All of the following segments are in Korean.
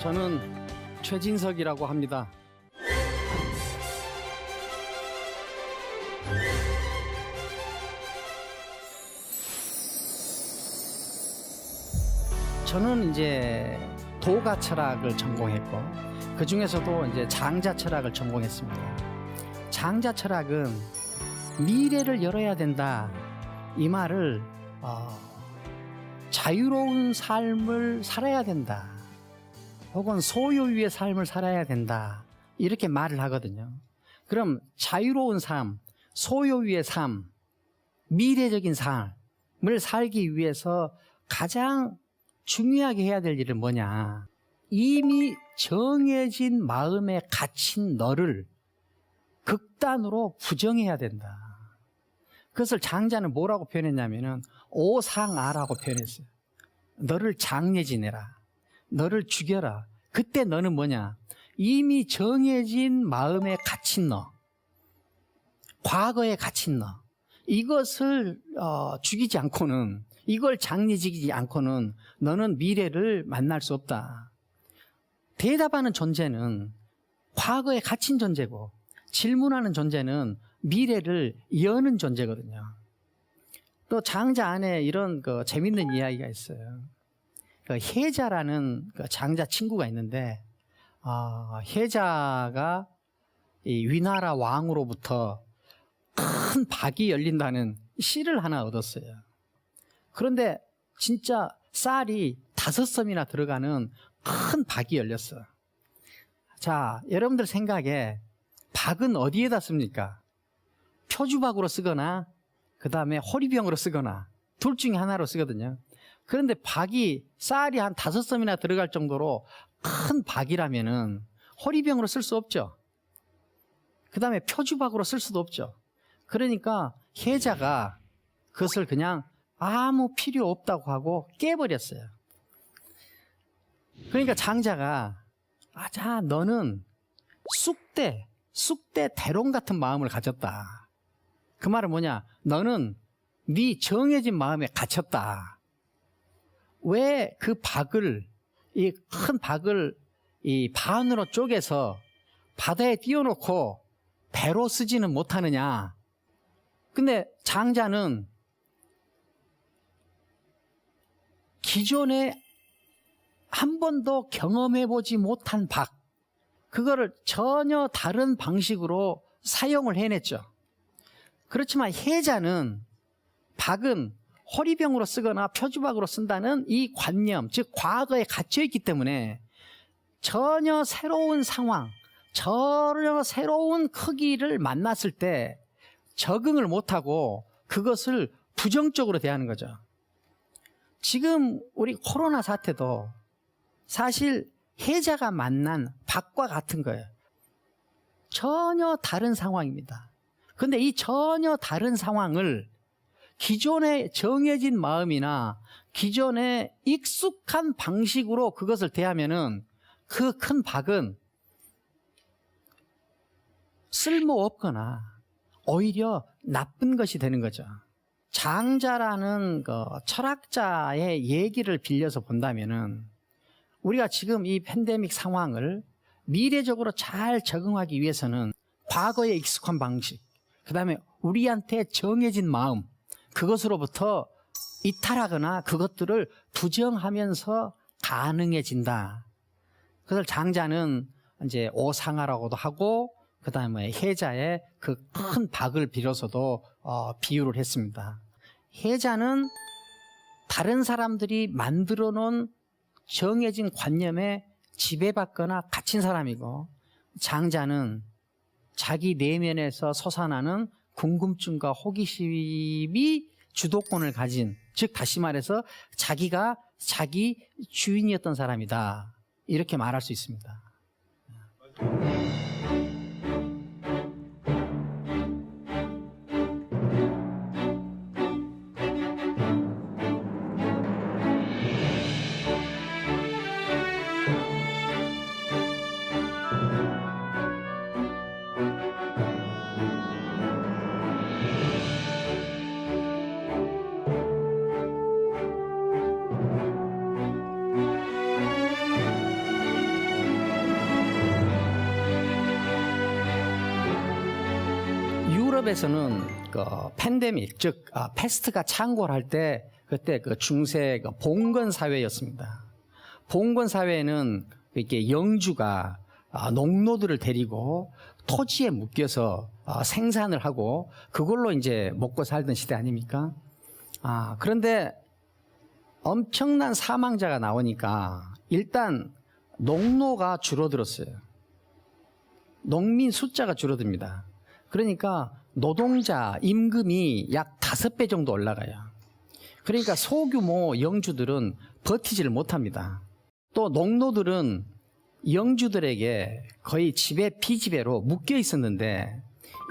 저는 최진석이라고 합니다. 저는 이제 도가 철학을 전공했고, 그 중에서도 이제 장자 철학을 전공했습니다. 장자 철학은 미래를 열어야 된다, 이 말을 자유로운 삶을 살아야 된다, 혹은 소유의 삶을 살아야 된다, 이렇게 말을 하거든요. 그럼 자유로운 삶, 소유의 삶, 미래적인 삶을 살기 위해서 가장 중요하게 해야 될 일은 뭐냐? 이미 정해진 마음에 갇힌 너를 극단으로 부정해야 된다. 그것을 장자는 뭐라고 표현했냐면은 오상아라고 표현했어요. 너를 장례지내라, 너를 죽여라. 그때 너는 뭐냐? 이미 정해진 마음에 갇힌 너, 과거에 갇힌 너, 이것을 죽이지 않고는, 이걸 장례지기 않고는 너는 미래를 만날 수 없다. 대답하는 존재는 과거에 갇힌 존재고, 질문하는 존재는 미래를 여는 존재거든요. 또 장자 안에 이런 재밌는 이야기가 있어요. 혜자라는 장자 친구가 있는데, 혜자가 이 위나라 왕으로부터 큰 박이 열린다는 시를 하나 얻었어요. 그런데 진짜 쌀이 5섬이나 들어가는 큰 박이 열렸어. 자, 여러분들 생각에 박은 어디에다 씁니까? 표주박으로 쓰거나 그 다음에 호리병으로 쓰거나 둘 중에 하나로 쓰거든요. 그런데 박이, 쌀이 한 5섬이나 들어갈 정도로 큰 박이라면은 호리병으로 쓸 수 없죠. 그 다음에 표주박으로 쓸 수도 없죠. 그러니까 혜자가 그것을 그냥 아무 필요 없다고 하고 깨버렸어요. 그러니까 장자가, 자, 너는 쑥대 대롱 같은 마음을 가졌다. 그 말은 뭐냐? 너는 네 정해진 마음에 갇혔다. 왜 그 박을, 이 큰 박을 이 반으로 쪼개서 바다에 띄워놓고 배로 쓰지는 못하느냐? 근데 장자는 기존에 한 번도 경험해보지 못한 박, 그거를 전혀 다른 방식으로 사용을 해냈죠. 그렇지만 혜자는 박은 호리병으로 쓰거나 표주박으로 쓴다는 이 관념, 즉 과거에 갇혀있기 때문에 전혀 새로운 상황, 전혀 새로운 크기를 만났을 때 적응을 못하고 그것을 부정적으로 대하는 거죠. 지금 우리 코로나 사태도 사실 혜자가 만난 박과 같은 거예요. 전혀 다른 상황입니다. 그런데 이 전혀 다른 상황을 기존에 정해진 마음이나 기존에 익숙한 방식으로 그것을 대하면은 그 큰 박은 쓸모없거나 오히려 나쁜 것이 되는 거죠. 장자라는 철학자의 얘기를 빌려서 본다면은 우리가 지금 이 팬데믹 상황을 미래적으로 잘 적응하기 위해서는 과거에 익숙한 방식, 그 다음에 우리한테 정해진 마음, 그것으로부터 이탈하거나 그것들을 부정하면서 가능해진다. 그걸 장자는 이제 오상아라고도 하고, 그 다음에 혜자의 그 큰 박을 빌어서도 비유를 했습니다. 혜자는 다른 사람들이 만들어 놓은 정해진 관념에 지배받거나 갇힌 사람이고, 장자는 자기 내면에서 솟아나는 궁금증과 호기심이 주도권을 가진, 즉 다시 말해서 자기가 자기 주인이었던 사람이다, 이렇게 말할 수 있습니다. 유럽에서는 그 팬데믹, 즉 패스트가 창궐할 때 그때 그 중세 그 봉건 사회였습니다. 봉건 사회는 이렇게 영주가 농노들을 데리고 토지에 묶여서 생산을 하고 그걸로 이제 먹고 살던 시대 아닙니까? 그런데 엄청난 사망자가 나오니까 일단 농노가 줄어들었어요. 농민 숫자가 줄어듭니다. 그러니까 노동자 임금이 약 5배 정도 올라가요. 그러니까 소규모 영주들은 버티지를 못합니다. 또 농노들은 영주들에게 거의 지배 피지배로 묶여 있었는데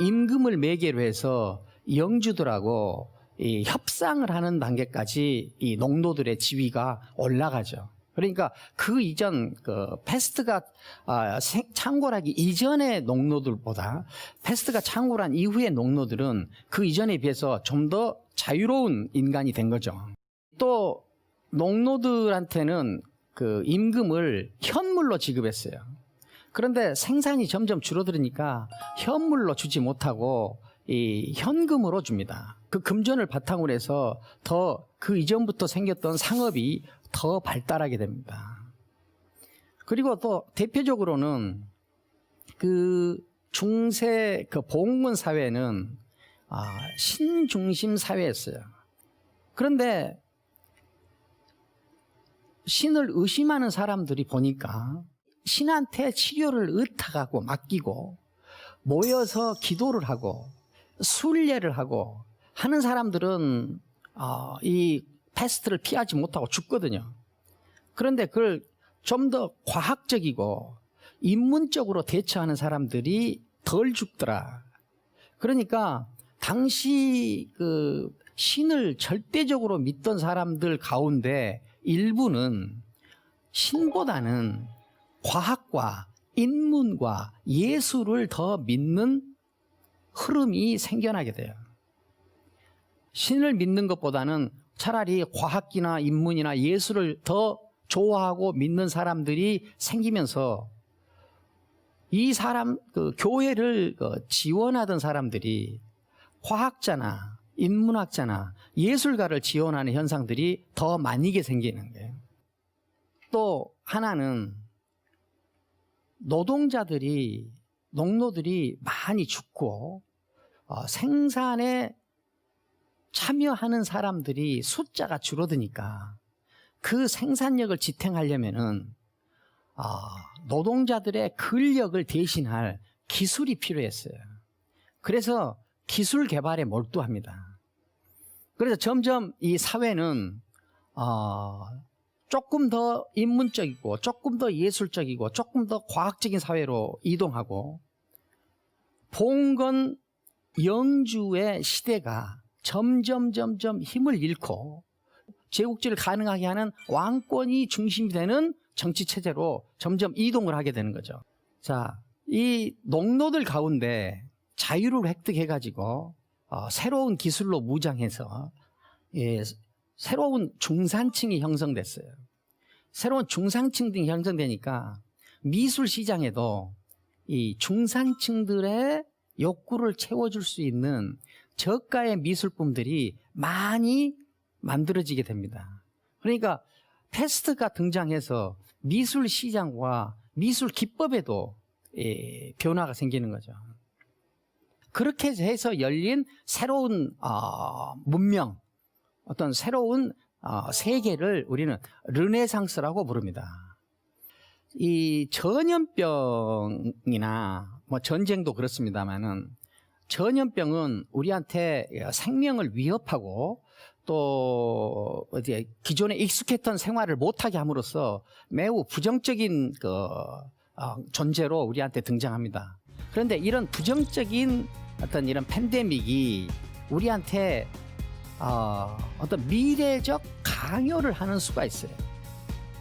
임금을 매개로 해서 영주들하고 이 협상을 하는 단계까지 이 농노들의 지위가 올라가죠. 그러니까 그 이전 그 패스트가 창궐하기 이전의 농노들보다 패스트가 창궐한 이후의 농노들은 그 이전에 비해서 좀 더 자유로운 인간이 된 거죠. 또 농노들한테는 그 임금을 현물로 지급했어요. 그런데 생산이 점점 줄어들으니까 현물로 주지 못하고 이 현금으로 줍니다. 그 금전을 바탕으로 해서 더 그 이전부터 생겼던 상업이 더 발달하게 됩니다. 그리고 또 대표적으로는 그 중세 그 봉건 사회는 신중심 사회였어요. 그런데 신을 의심하는 사람들이 보니까 신한테 치료를 의탁하고 맡기고 모여서 기도를 하고 순례를 하고 하는 사람들은 이 패스트를 피하지 못하고 죽거든요. 그런데 그걸 좀 더 과학적이고 인문적으로 대처하는 사람들이 덜 죽더라. 그러니까 당시 그 신을 절대적으로 믿던 사람들 가운데 일부는 신보다는 과학과 인문과 예술을 더 믿는 흐름이 생겨나게 돼요. 신을 믿는 것보다는 차라리 과학이나 인문이나 예술을 더 좋아하고 믿는 사람들이 생기면서 이 사람, 그 교회를 지원하던 사람들이 과학자나 인문학자나 예술가를 지원하는 현상들이 더 많이게 생기는 거예요. 또 하나는 노동자들이, 농노들이 많이 죽고 생산에 참여하는 사람들이 숫자가 줄어드니까 그 생산력을 지탱하려면은 노동자들의 근력을 대신할 기술이 필요했어요. 그래서 기술 개발에 몰두합니다. 그래서 점점 이 사회는 조금 더 인문적이고 조금 더 예술적이고 조금 더 과학적인 사회로 이동하고 봉건 영주의 시대가 점점 힘을 잃고 제국주의를 가능하게 하는 왕권이 중심이 되는 정치 체제로 점점 이동을 하게 되는 거죠. 자, 이 농노들 가운데 자유를 획득해가지고 새로운 기술로 무장해서 새로운 중산층이 형성됐어요. 새로운 중산층들이 형성되니까 미술 시장에도 이 중산층들의 욕구를 채워줄 수 있는 저가의 미술품들이 많이 만들어지게 됩니다. 그러니까 패스트가 등장해서 미술 시장과 미술 기법에도 변화가 생기는 거죠. 그렇게 해서 열린 새로운 문명, 어떤 새로운 세계를 우리는 르네상스라고 부릅니다. 이 전염병이나 뭐 전쟁도 그렇습니다만은 전염병은 우리한테 생명을 위협하고 또 어디 기존에 익숙했던 생활을 못하게 함으로써 매우 부정적인 존재로 우리한테 등장합니다. 그런데 이런 부정적인 어떤 이런 팬데믹이 우리한테 어떤 미래적 강요를 하는 수가 있어요.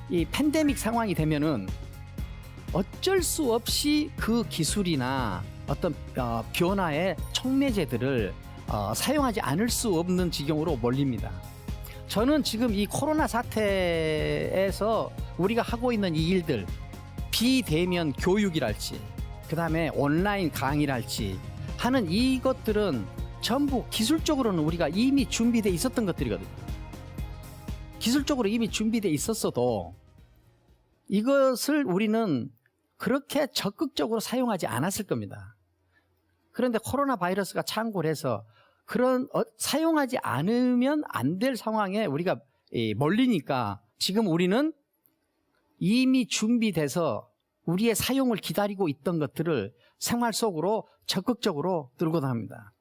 이 팬데믹 상황이 되면은 어쩔 수 없이 그 기술이나 어떤 변화의 촉매제들을 사용하지 않을 수 없는 지경으로 몰립니다. 저는 지금 이 코로나 사태에서 우리가 하고 있는 이 일들, 비대면 교육이랄지, 그 다음에 온라인 강의랄지, 하는 이것들은 전부 기술적으로는 우리가 이미 준비되어 있었던 것들이거든요. 기술적으로 이미 준비되어 있었어도 이것을 우리는 그렇게 적극적으로 사용하지 않았을 겁니다. 그런데 코로나 바이러스가 창궐 해서 그런 사용하지 않으면 안 될 상황에 우리가 몰리니까 지금 우리는 이미 준비돼서 우리의 사용을 기다리고 있던 것들을 생활 속으로 적극적으로 들고 나옵니다.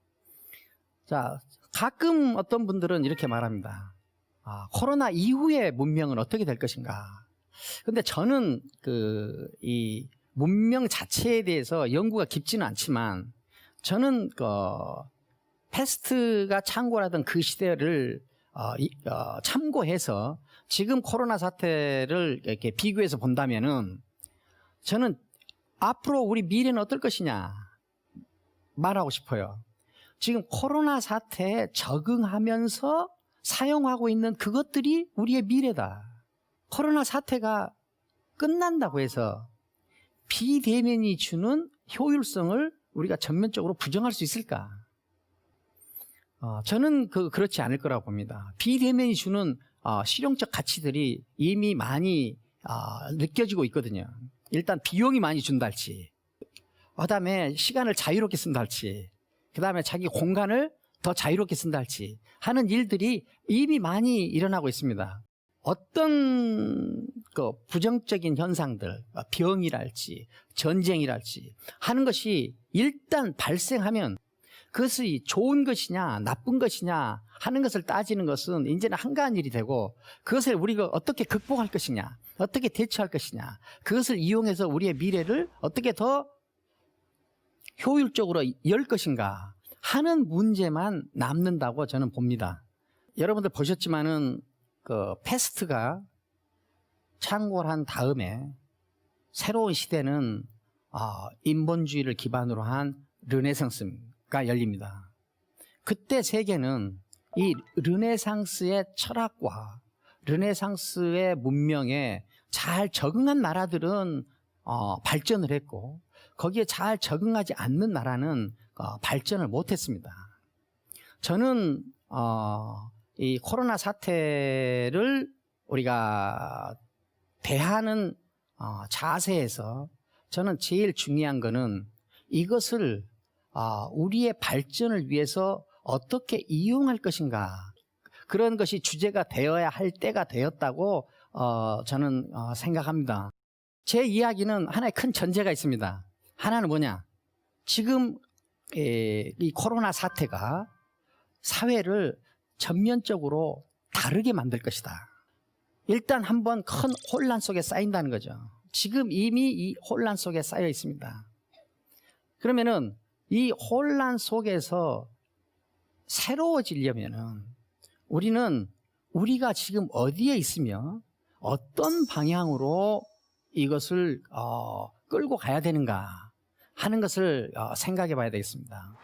자, 가끔 어떤 분들은 이렇게 말합니다. 코로나 이후의 문명은 어떻게 될 것인가. 근데 저는 이 문명 자체에 대해서 연구가 깊지는 않지만 저는 패스트가 창궐하던 그 시대를 참고해서 지금 코로나 사태를 이렇게 비교해서 본다면은 저는 앞으로 우리 미래는 어떨 것이냐 말하고 싶어요. 지금 코로나 사태에 적응하면서 사용하고 있는 그것들이 우리의 미래다. 코로나 사태가 끝난다고 해서 비대면이 주는 효율성을 우리가 전면적으로 부정할 수 있을까? 저는 그렇지 않을 거라고 봅니다. 비대면이 주는 실용적 가치들이 이미 많이 느껴지고 있거든요. 일단 비용이 많이 준다 할지, 그 다음에 시간을 자유롭게 쓴다 할지, 그 다음에 자기 공간을 더 자유롭게 쓴다 할지 하는 일들이 이미 많이 일어나고 있습니다. 어떤 부정적인 현상들, 병이랄지 전쟁이랄지 하는 것이 일단 발생하면 그것이 좋은 것이냐 나쁜 것이냐 하는 것을 따지는 것은 이제는 한가한 일이 되고, 그것을 우리가 어떻게 극복할 것이냐, 어떻게 대처할 것이냐, 그것을 이용해서 우리의 미래를 어떻게 더 효율적으로 열 것인가 하는 문제만 남는다고 저는 봅니다. 여러분들 보셨지만은 패스트가 창궐한 다음에 새로운 시대는 인본주의를 기반으로 한 르네상스가 열립니다. 그때 세계는 이 르네상스의 철학과 르네상스의 문명에 잘 적응한 나라들은 발전을 했고, 거기에 잘 적응하지 않는 나라는 발전을 못했습니다. 저는 이 코로나 사태를 우리가 대하는 자세에서 저는 제일 중요한 거는 이것을 우리의 발전을 위해서 어떻게 이용할 것인가, 그런 것이 주제가 되어야 할 때가 되었다고 저는 생각합니다. 제 이야기는 하나의 큰 전제가 있습니다. 하나는 뭐냐, 지금 이 코로나 사태가 사회를 전면적으로 다르게 만들 것이다. 일단 한번 큰 혼란 속에 쌓인다는 거죠. 지금 이미 이 혼란 속에 쌓여 있습니다. 그러면은 이 혼란 속에서 새로워지려면은 우리가 지금 어디에 있으며 어떤 방향으로 이것을 끌고 가야 되는가 하는 것을 생각해 봐야 되겠습니다.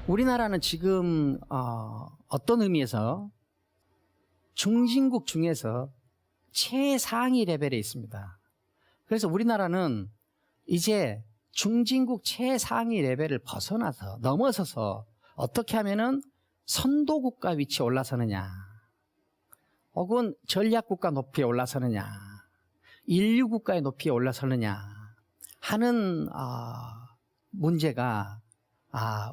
우리나라는 지금 어떤 의미에서 중진국 중에서 최상위 레벨에 있습니다. 그래서 우리나라는 이제 중진국 최상위 레벨을 벗어나서 넘어서서 어떻게 하면은 선도국가 위치에 올라서느냐, 혹은 전략국가 높이에 올라서느냐, 인류국가의 높이에 올라서느냐 하는 문제가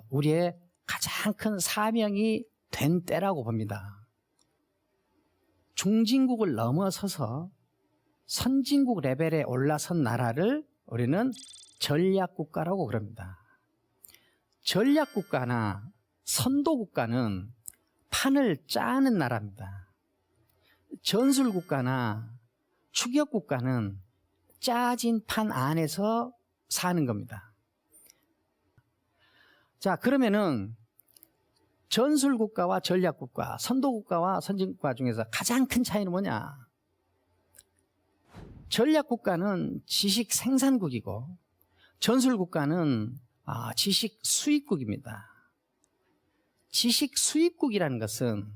우리의 가장 큰 사명이 된 때라고 봅니다. 중진국을 넘어서서 선진국 레벨에 올라선 나라를 우리는 전략국가라고 그럽니다. 전략국가나 선도국가는 판을 짜는 나라입니다. 전술국가나 추격국가는 짜진 판 안에서 사는 겁니다. 자, 그러면은 전술국가와 전략국가, 선도국가와 선진국가 중에서 가장 큰 차이는 뭐냐? 전략국가는 지식 생산국이고 전술국가는 지식 수입국입니다. 지식 수입국이라는 것은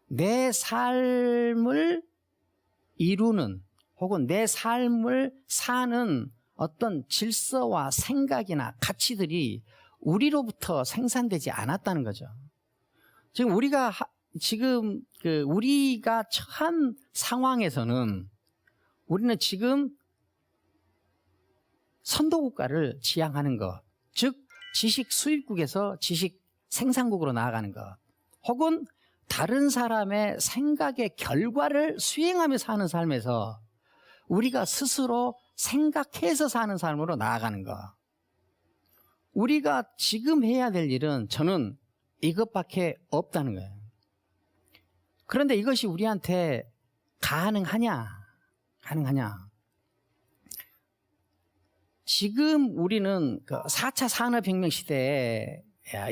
내 삶을 이루는 혹은 내 삶을 사는 어떤 질서와 생각이나 가치들이 우리로부터 생산되지 않았다는 거죠. 지금 우리가 처한 상황에서는 우리는 지금 선도국가를 지향하는 것, 즉 지식 수입국에서 지식 생산국으로 나아가는 것, 혹은 다른 사람의 생각의 결과를 수행하며 사는 삶에서 우리가 스스로 생각해서 사는 삶으로 나아가는 것. 우리가 지금 해야 될 일은 저는 이것밖에 없다는 거예요. 그런데 이것이 우리한테 가능하냐? 지금 우리는 4차 산업혁명 시대에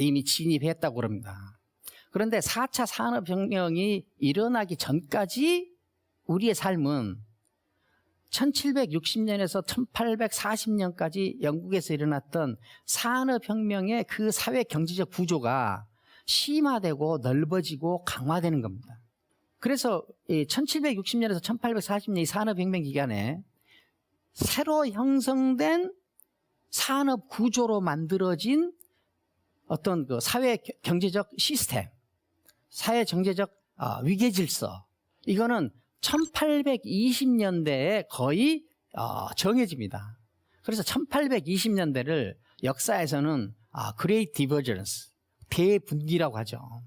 이미 진입했다고 그럽니다. 그런데 4차 산업혁명이 일어나기 전까지 우리의 삶은 1760년에서 1840년까지 영국에서 일어났던 산업혁명의 그 사회 경제적 구조가 심화되고 넓어지고 강화되는 겁니다. 그래서 1760년에서 1840년 이 산업혁명 기간에 새로 형성된 산업 구조로 만들어진 어떤 그 사회 경제적 시스템, 사회 경제적 위계 질서, 이거는 1820년대에 거의 정해집니다. 그래서 1820년대를 역사에서는 Great Divergence, 대분기라고 하죠.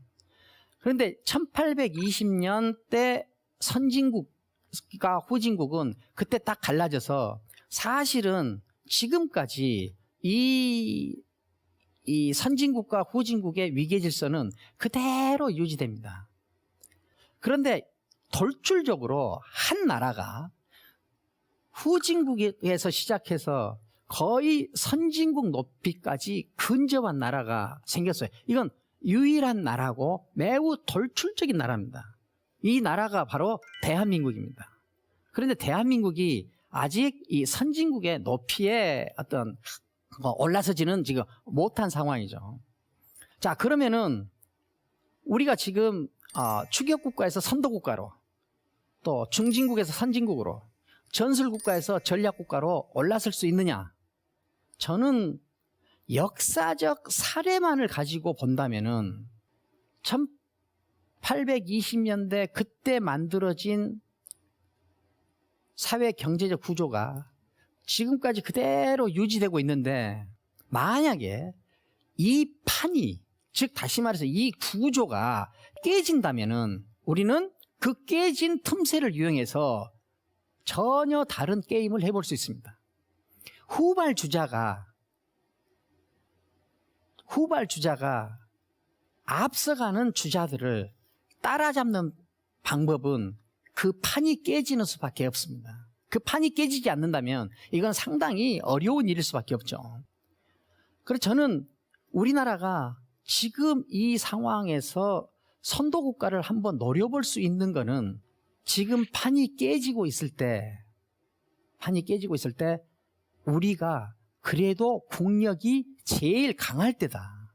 그런데 1820년대 선진국과 후진국은 그때 딱 갈라져서 사실은 지금까지 이 선진국과 후진국의 위계 질서는 그대로 유지됩니다. 그런데 돌출적으로 한 나라가 후진국에서 시작해서 거의 선진국 높이까지 근접한 나라가 생겼어요. 이건 유일한 나라고 매우 돌출적인 나라입니다. 이 나라가 바로 대한민국입니다. 그런데 대한민국이 아직 이 선진국의 높이에 어떤 올라서지는 지금 못한 상황이죠. 자, 그러면은 우리가 지금 추격국가에서 선도국가로, 또 중진국에서 선진국으로, 전술국가에서 전략국가로 올라설 수 있느냐? 저는 역사적 사례만을 가지고 본다면은 1820년대 그때 만들어진 사회 경제적 구조가 지금까지 그대로 유지되고 있는데, 만약에 이 판이, 즉 다시 말해서 이 구조가 깨진다면은 우리는 그 깨진 틈새를 이용해서 전혀 다른 게임을 해볼 수 있습니다. 후발주자가 앞서가는 주자들을 따라잡는 방법은 그 판이 깨지는 수밖에 없습니다. 그 판이 깨지지 않는다면 이건 상당히 어려운 일일 수밖에 없죠. 그래서 저는 우리나라가 지금 이 상황에서 선도국가를 한번 노려볼 수 있는 거는 지금 판이 깨지고 있을 때 우리가 그래도 국력이 제일 강할 때다.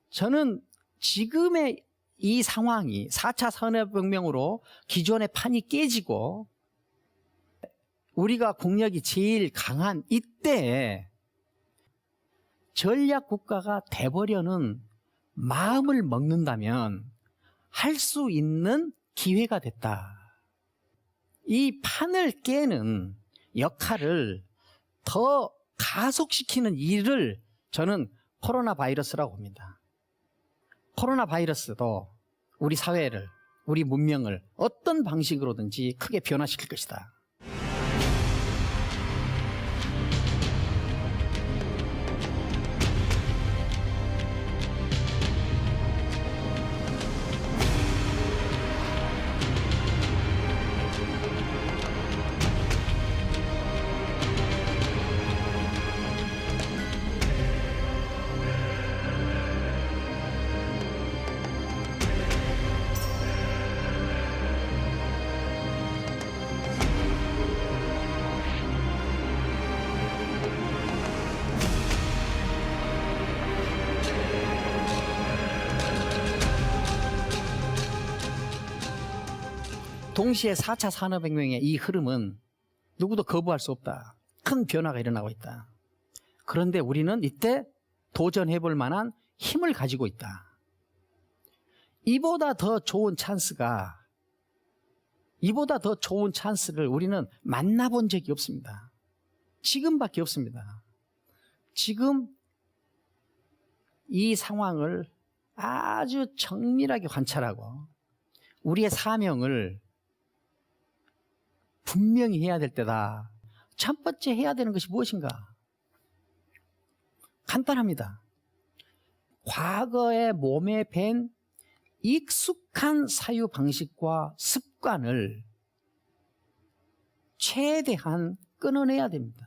저는 지금의 이 상황이 4차 산업혁명으로 기존의 판이 깨지고 우리가 국력이 제일 강한 이때에 전략국가가 돼버려는 마음을 먹는다면 할 수 있는 기회가 됐다. 이 판을 깨는 역할을 더 가속시키는 일을 저는 코로나 바이러스라고 봅니다. 코로나 바이러스도 우리 사회를, 우리 문명을 어떤 방식으로든지 크게 변화시킬 것이다. 동시에 4차 산업혁명의 이 흐름은 누구도 거부할 수 없다. 큰 변화가 일어나고 있다. 그런데 우리는 이때 도전해 볼 만한 힘을 가지고 있다. 이보다 더 좋은 찬스를 우리는 만나본 적이 없습니다. 지금밖에 없습니다. 지금 이 상황을 아주 정밀하게 관찰하고 우리의 사명을 분명히 해야 될 때다. 첫 번째 해야 되는 것이 무엇인가? 간단합니다. 과거의 몸에 밴 익숙한 사유 방식과 습관을 최대한 끊어내야 됩니다.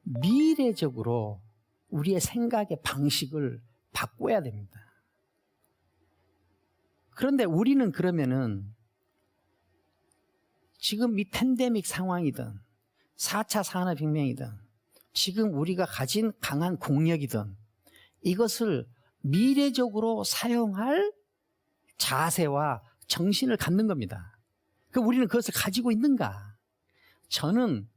미래적으로 우리의 생각의 방식을 바꿔야 됩니다. 그런데 우리는 그러면은 지금 이 팬데믹 상황이든 4차 산업혁명이든 지금 우리가 가진 강한 국력이든 이것을 미래적으로 사용할 자세와 정신을 갖는 겁니다. 그럼 우리는 그것을 가지고 있는가? 저는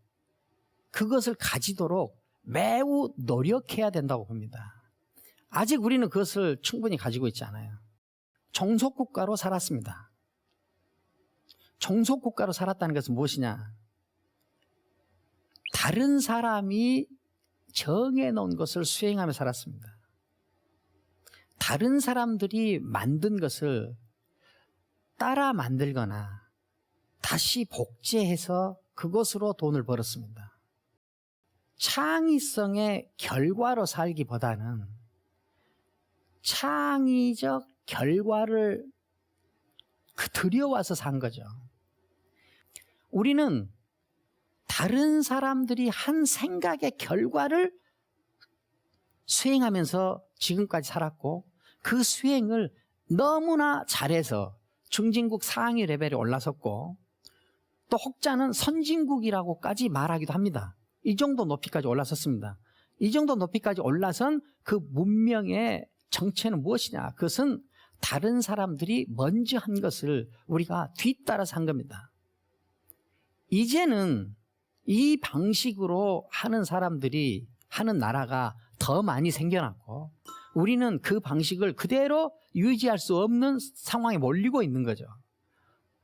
그것을 가지도록 매우 노력해야 된다고 봅니다. 아직 우리는 그것을 충분히 가지고 있지 않아요. 종속국가로 살았습니다. 종속국가로 살았다는 것은 무엇이냐? 다른 사람이 정해놓은 것을 수행하며 살았습니다. 다른 사람들이 만든 것을 따라 만들거나 다시 복제해서 그것으로 돈을 벌었습니다. 창의성의 결과로 살기보다는 창의적 결과를 들여와서 산 거죠. 우리는 다른 사람들이 한 생각의 결과를 수행하면서 지금까지 살았고 그 수행을 너무나 잘해서 중진국 상위 레벨에 올라섰고 또 혹자는 선진국이라고까지 말하기도 합니다. 이 정도 높이까지 올라섰습니다. 이 정도 높이까지 올라선 그 문명의 정체는 무엇이냐? 그것은 다른 사람들이 먼저 한 것을 우리가 뒤따라서 한 겁니다. 이제는 이 방식으로 하는 사람들이 하는 나라가 더 많이 생겨났고 우리는 그 방식을 그대로 유지할 수 없는 상황에 몰리고 있는 거죠.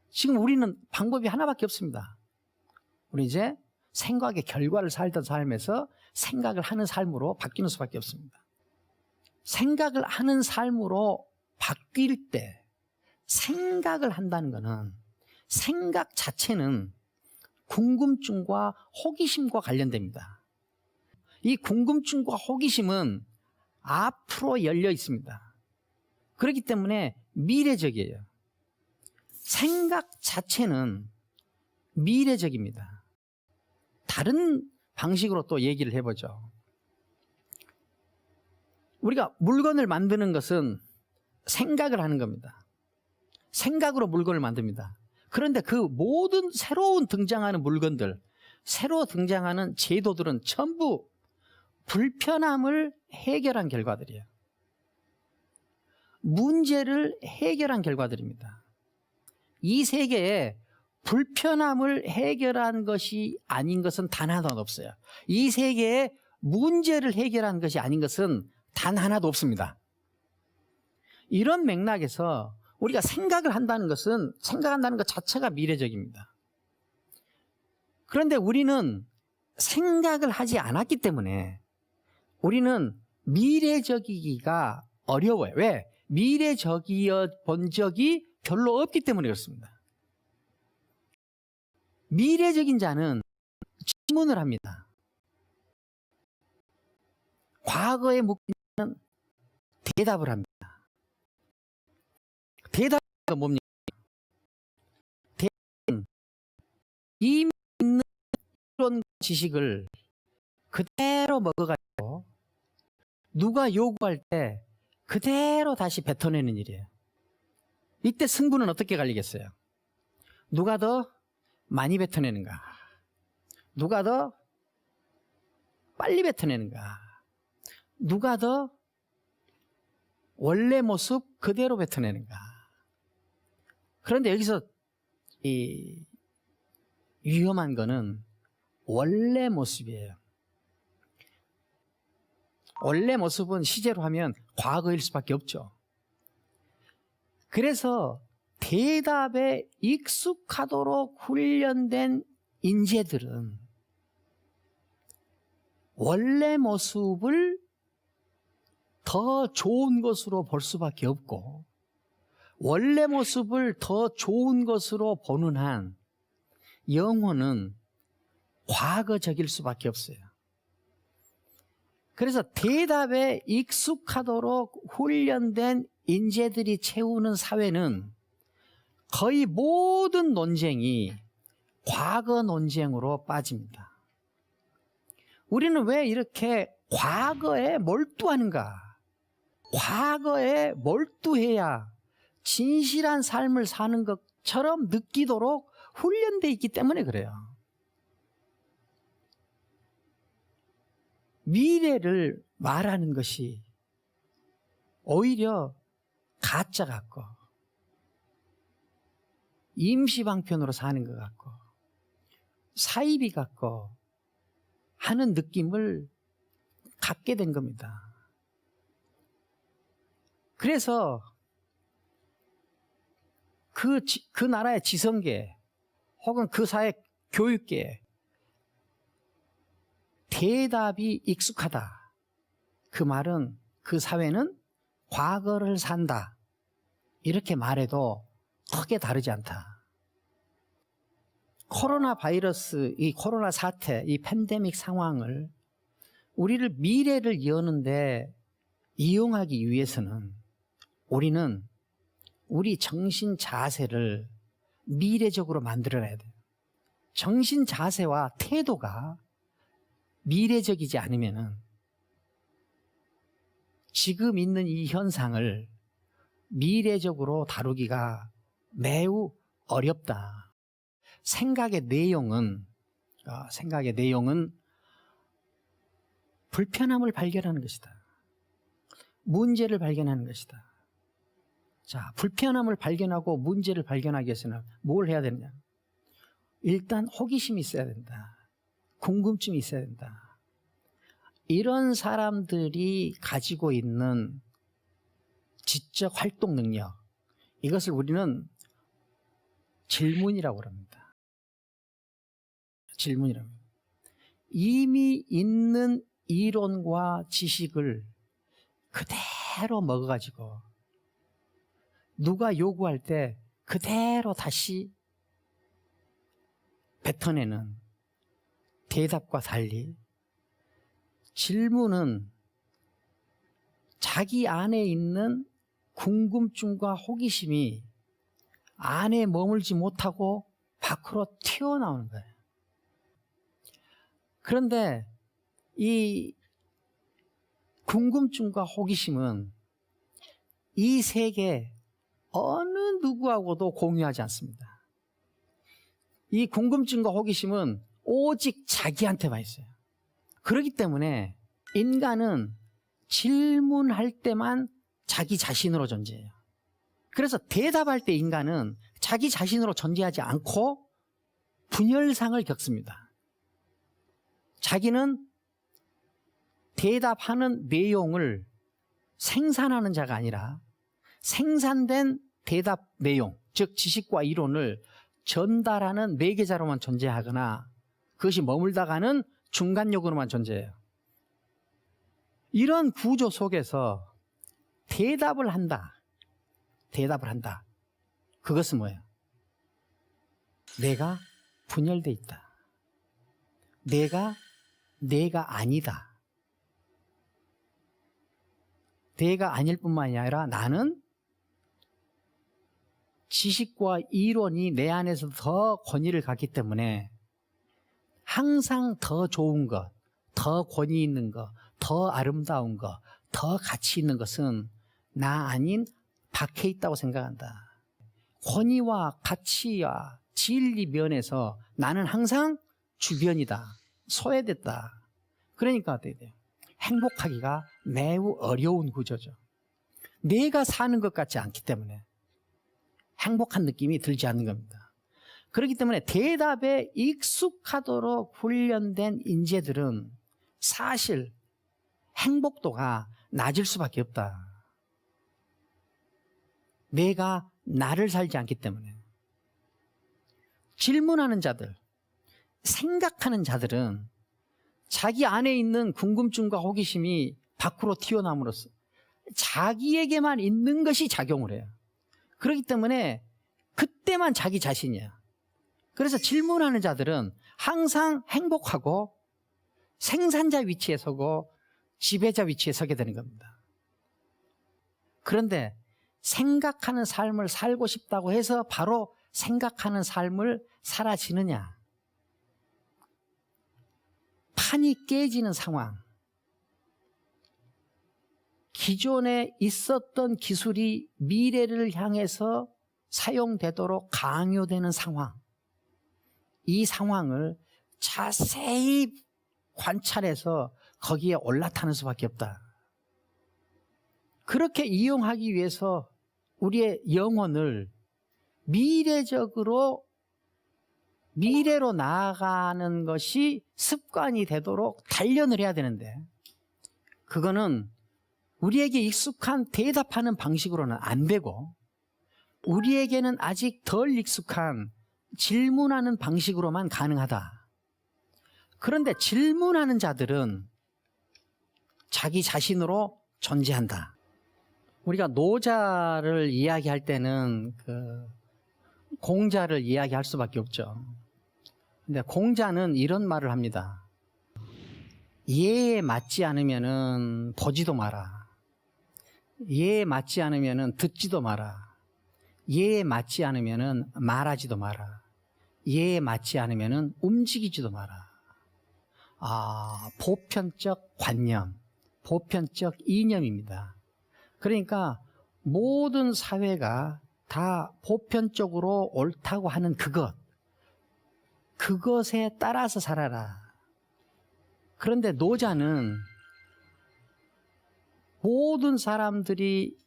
지금 우리는 방법이 하나밖에 없습니다. 우리 이제 생각의 결과를 살던 삶에서 생각을 하는 삶으로 바뀌는 수밖에 없습니다. 생각을 하는 삶으로 바뀔 때 생각을 한다는 것은 생각 자체는 궁금증과 호기심과 관련됩니다. 이 궁금증과 호기심은 앞으로 열려 있습니다. 그렇기 때문에 미래적이에요. 생각 자체는 미래적입니다. 다른 방식으로 또 얘기를 해보죠. 우리가 물건을 만드는 것은 생각을 하는 겁니다. 생각으로 물건을 만듭니다. 그런데 그 모든 새로운 등장하는 물건들, 새로 등장하는 제도들은 전부 불편함을 해결한 결과들이에요. 문제를 해결한 결과들입니다. 이 세계에 불편함을 해결한 것이 아닌 것은 단 하나도 없어요. 이 세계에 문제를 해결한 것이 아닌 것은 단 하나도 없습니다. 이런 맥락에서 우리가 생각을 한다는 것은 생각한다는 것 자체가 미래적입니다. 그런데 우리는 생각을 하지 않았기 때문에 우리는 미래적이기가 어려워요. 왜? 미래적이어 본 적이 별로 없기 때문에 그렇습니다. 미래적인 자는 질문을 합니다. 과거에 묻기는 대답을 합니다. 대답은 뭡니까? 대답은 이미 있는 이런 지식을 그대로 먹어가지고 누가 요구할 때 그대로 다시 뱉어내는 일이에요. 이때 승부는 어떻게 갈리겠어요? 누가 더 많이 뱉어내는가? 누가 더 빨리 뱉어내는가? 누가 더 원래 모습 그대로 뱉어내는가? 그런데 여기서 이 위험한 거는 원래 모습이에요. 원래 모습은 시제로 하면 과거일 수밖에 없죠. 그래서 대답에 익숙하도록 훈련된 인재들은 원래 모습을 더 좋은 것으로 볼 수밖에 없고, 원래 모습을 더 좋은 것으로 보는 한 영혼은 과거적일 수밖에 없어요. 그래서 대답에 익숙하도록 훈련된 인재들이 채우는 사회는 거의 모든 논쟁이 과거 논쟁으로 빠집니다. 우리는 왜 이렇게 과거에 몰두하는가? 과거에 몰두해야 진실한 삶을 사는 것처럼 느끼도록 훈련되어 있기 때문에 그래요. 미래를 말하는 것이 오히려 가짜 같고 임시방편으로 사는 것 같고 사이비 같고 하는 느낌을 갖게 된 겁니다. 그래서 그 나라의 지성계 혹은 그 사회 교육계 대답이 익숙하다. 그 말은 그 사회는 과거를 산다. 이렇게 말해도 크게 다르지 않다. 코로나 바이러스, 이 코로나 사태, 이 팬데믹 상황을 우리를 미래를 여는데 이용하기 위해서는 우리는 우리 정신 자세를 미래적으로 만들어야 돼요. 정신 자세와 태도가 미래적이지 않으면은 지금 있는 이 현상을 미래적으로 다루기가 매우 어렵다. 생각의 내용은 불편함을 발견하는 것이다. 문제를 발견하는 것이다. 자, 불편함을 발견하고 문제를 발견하기 위해서는 뭘 해야 되느냐? 일단 호기심이 있어야 된다. 궁금증이 있어야 된다. 이런 사람들이 가지고 있는 지적 활동 능력, 이것을 우리는 질문이라고 합니다. 질문이라고 합니다. 이미 있는 이론과 지식을 그대로 먹어가지고 누가 요구할 때 그대로 다시 뱉어내는 대답과 달리 질문은 자기 안에 있는 궁금증과 호기심이 안에 머물지 못하고 밖으로 튀어나오는 거예요. 그런데 이 궁금증과 호기심은 이 세계 어느 누구하고도 공유하지 않습니다. 이 궁금증과 호기심은 오직 자기한테만 있어요. 그렇기 때문에 인간은 질문할 때만 자기 자신으로 존재해요. 그래서 대답할 때 인간은 자기 자신으로 존재하지 않고 분열상을 겪습니다. 자기는 대답하는 내용을 생산하는 자가 아니라 생산된 대답 내용, 즉 지식과 이론을 전달하는 매개자로만 존재하거나 그것이 머물다가는 중간역으로만 존재해요. 이런 구조 속에서 대답을 한다. 그것은 뭐예요? 내가 분열돼 있다. 내가 아니다. 내가 아닐 뿐만이 아니라 나는 지식과 이론이 내 안에서 더 권위를 갖기 때문에 항상 더 좋은 것, 더 권위 있는 것, 더 아름다운 것, 더 가치 있는 것은 나 아닌 밖에 있다고 생각한다. 권위와 가치와 진리 면에서 나는 항상 주변이다. 소외됐다. 그러니까 어떻게 돼요? 행복하기가 매우 어려운 구조죠. 내가 사는 것 같지 않기 때문에 행복한 느낌이 들지 않는 겁니다. 그렇기 때문에 대답에 익숙하도록 훈련된 인재들은 사실 행복도가 낮을 수밖에 없다. 내가 나를 살지 않기 때문에. 질문하는 자들, 생각하는 자들은 자기 안에 있는 궁금증과 호기심이 밖으로 튀어나옴으로써 자기에게만 있는 것이 작용을 해요. 그렇기 때문에 그때만 자기 자신이야. 그래서 질문하는 자들은 항상 행복하고 생산자 위치에 서고 지배자 위치에 서게 되는 겁니다. 그런데 생각하는 삶을 살고 싶다고 해서 바로 생각하는 삶을 살아지느냐? 판이 깨지는 상황, 기존에 있었던 기술이 미래를 향해서 사용되도록 강요되는 상황, 이 상황을 자세히 관찰해서 거기에 올라타는 수밖에 없다. 그렇게 이용하기 위해서 우리의 영혼을 미래로 나아가는 것이 습관이 되도록 단련을 해야 되는데, 그거는 우리에게 익숙한 대답하는 방식으로는 안 되고, 우리에게는 아직 덜 익숙한 질문하는 방식으로만 가능하다. 그런데 질문하는 자들은 자기 자신으로 존재한다. 우리가 노자를 이야기할 때는 공자를 이야기할 수밖에 없죠. 근데 공자는 이런 말을 합니다. 예에 맞지 않으면은 보지도 마라. 예에 맞지 않으면은 듣지도 마라. 예에 맞지 않으면은 말하지도 마라. 예에 맞지 않으면은 움직이지도 마라. 보편적 관념, 보편적 이념입니다. 그러니까 모든 사회가 다 보편적으로 옳다고 하는 그것에 따라서 살아라. 그런데 노자는 모든 사람들이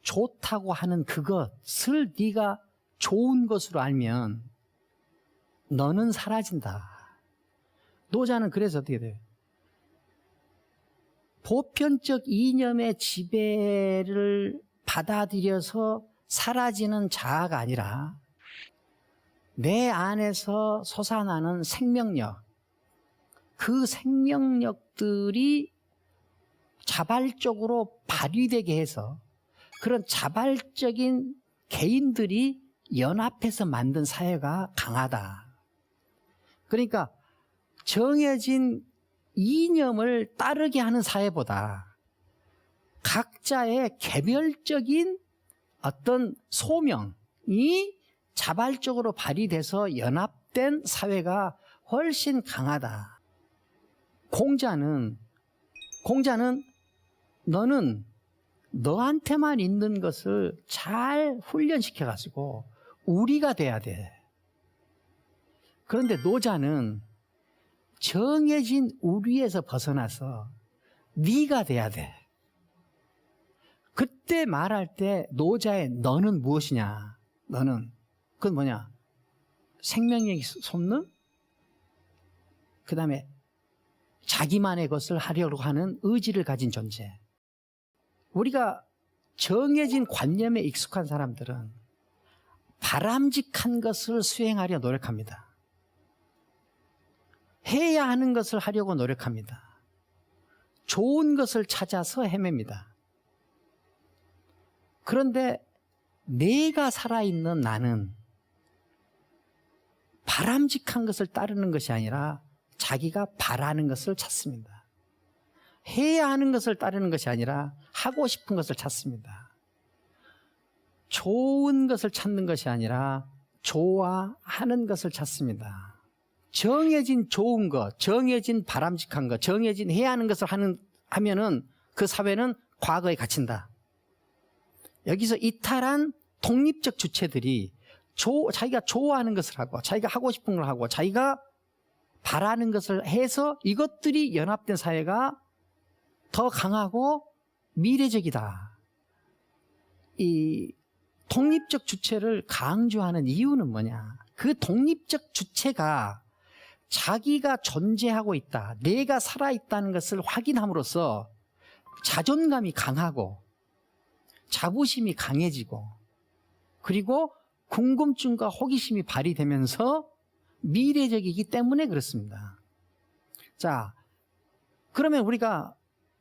좋다고 하는 그것을 네가 좋은 것으로 알면 너는 사라진다. 노자는 그래서 어떻게 돼요? 보편적 이념의 지배를 받아들여서 사라지는 자아가 아니라 내 안에서 솟아나는 생명력, 그 생명력들이 자발적으로 발휘되게 해서 그런 자발적인 개인들이 연합해서 만든 사회가 강하다. 그러니까 정해진 이념을 따르게 하는 사회보다 각자의 개별적인 어떤 소명이 자발적으로 발휘돼서 연합된 사회가 훨씬 강하다. 공자는 너는 너한테만 있는 것을 잘 훈련시켜가지고 우리가 돼야 돼. 그런데 노자는 정해진 우리에서 벗어나서 네가 돼야 돼. 그때 말할 때 노자의 너는 무엇이냐? 너는 그건 뭐냐? 생명력이 솟는, 그 다음에 자기만의 것을 하려고 하는 의지를 가진 존재. 우리가 정해진 관념에 익숙한 사람들은 바람직한 것을 수행하려 노력합니다. 해야 하는 것을 하려고 노력합니다. 좋은 것을 찾아서 헤맵니다. 그런데 내가 살아있는 나는 바람직한 것을 따르는 것이 아니라 자기가 바라는 것을 찾습니다. 해야 하는 것을 따르는 것이 아니라 하고 싶은 것을 찾습니다. 좋은 것을 찾는 것이 아니라 좋아하는 것을 찾습니다. 정해진 좋은 것, 정해진 바람직한 것, 정해진 해야 하는 것을 하면은 그 사회는 과거에 갇힌다. 여기서 이탈한 독립적 주체들이 자기가 좋아하는 것을 하고 자기가 하고 싶은 걸 하고 자기가 바라는 것을 해서 이것들이 연합된 사회가 더 강하고 미래적이다. 이 독립적 주체를 강조하는 이유는 뭐냐? 그 독립적 주체가 자기가 존재하고 있다, 내가 살아있다는 것을 확인함으로써 자존감이 강하고 자부심이 강해지고 그리고 궁금증과 호기심이 발휘되면서 미래적이기 때문에 그렇습니다. 자, 그러면 우리가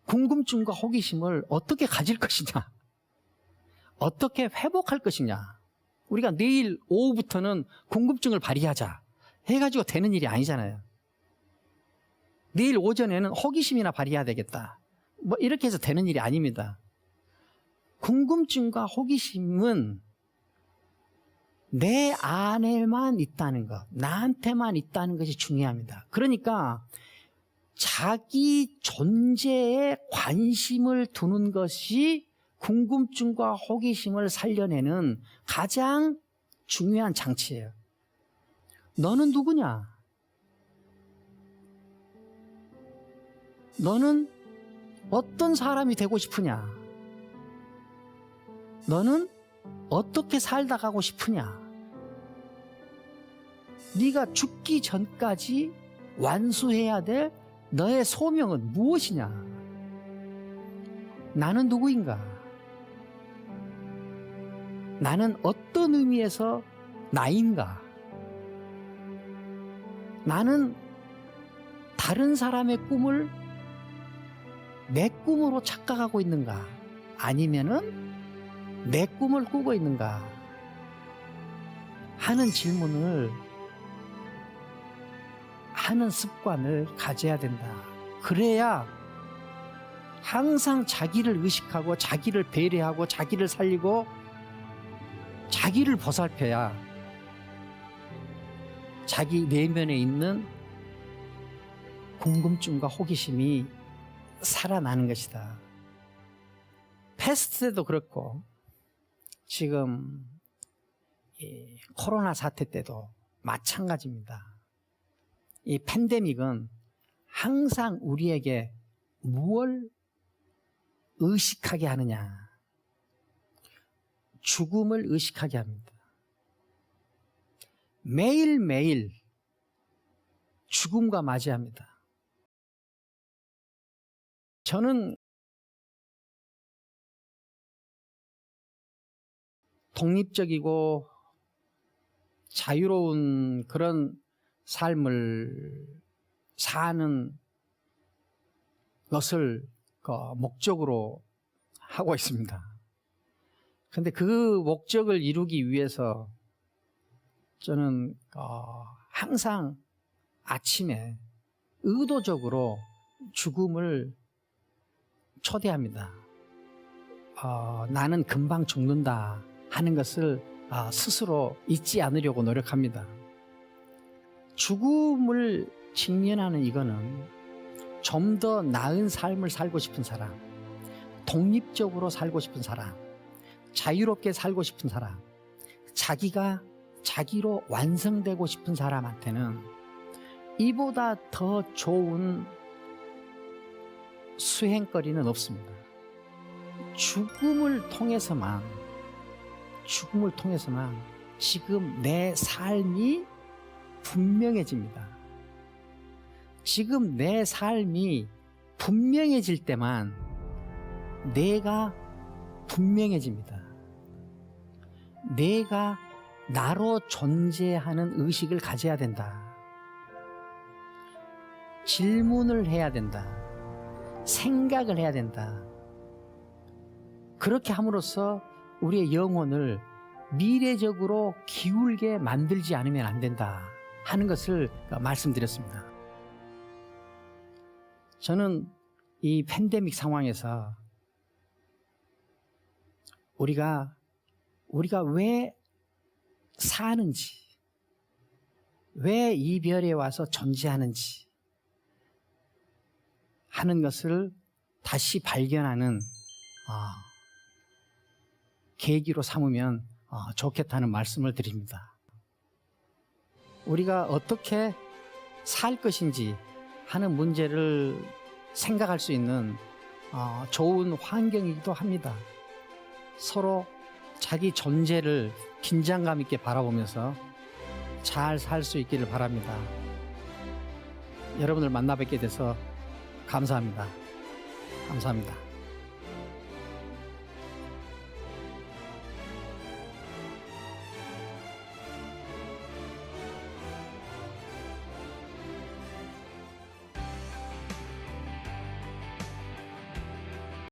궁금증과 호기심을 어떻게 가질 것이냐? 어떻게 회복할 것이냐? 우리가 내일 오후부터는 궁금증을 발휘하자 해가지고 되는 일이 아니잖아요. 내일 오전에는 호기심이나 발휘해야 되겠다, 뭐 이렇게 해서 되는 일이 아닙니다. 궁금증과 호기심은 내 안에만 있다는 것, 나한테만 있다는 것이 중요합니다. 그러니까 자기 존재에 관심을 두는 것이 궁금증과 호기심을 살려내는 가장 중요한 장치예요. 너는 누구냐? 너는 어떤 사람이 되고 싶으냐? 너는 어떻게 살다 가고 싶으냐? 네가 죽기 전까지 완수해야 될 너의 소명은 무엇이냐? 나는 누구인가? 나는 어떤 의미에서 나인가? 나는 다른 사람의 꿈을 내 꿈으로 착각하고 있는가? 아니면은 내 꿈을 꾸고 있는가? 하는 질문을 하는 습관을 가져야 된다. 그래야 항상 자기를 의식하고 자기를 배려하고 자기를 살리고 자기를 보살펴야 자기 내면에 있는 궁금증과 호기심이 살아나는 것이다. 패스트 때도 그렇고 지금 이 코로나 사태 때도 마찬가지입니다. 이 팬데믹은 항상 우리에게 무엇을 의식하게 하느냐? 죽음을 의식하게 합니다. 매일매일 죽음과 맞이합니다. 저는 독립적이고 자유로운 그런 삶을 사는 것을 목적으로 하고 있습니다. 그런데 그 목적을 이루기 위해서 저는 항상 아침에 의도적으로 죽음을 초대합니다. 나는 금방 죽는다 하는 것을 스스로 잊지 않으려고 노력합니다. 죽음을 직면하는 이거는 좀 더 나은 삶을 살고 싶은 사람, 독립적으로 살고 싶은 사람, 자유롭게 살고 싶은 사람, 자기가 자기로 완성되고 싶은 사람한테는 이보다 더 좋은 수행거리는 없습니다. 죽음을 통해서만 지금 내 삶이 분명해집니다. 지금 내 삶이 분명해질 때만 내가 분명해집니다. 내가 나로 존재하는 의식을 가져야 된다. 질문을 해야 된다. 생각을 해야 된다. 그렇게 함으로써 우리의 영혼을 미래적으로 기울게 만들지 않으면 안 된다 하는 것을 말씀드렸습니다. 저는 이 팬데믹 상황에서 우리가 왜 사는지, 왜 이별에 와서 존재하는지 하는 것을 다시 발견하는 계기로 삼으면 좋겠다는 말씀을 드립니다. 우리가 어떻게 살 것인지 하는 문제를 생각할 수 있는 좋은 환경이기도 합니다. 서로 자기 존재를 긴장감 있게 바라보면서 잘 살 수 있기를 바랍니다. 여러분을 만나 뵙게 돼서 감사합니다. 감사합니다.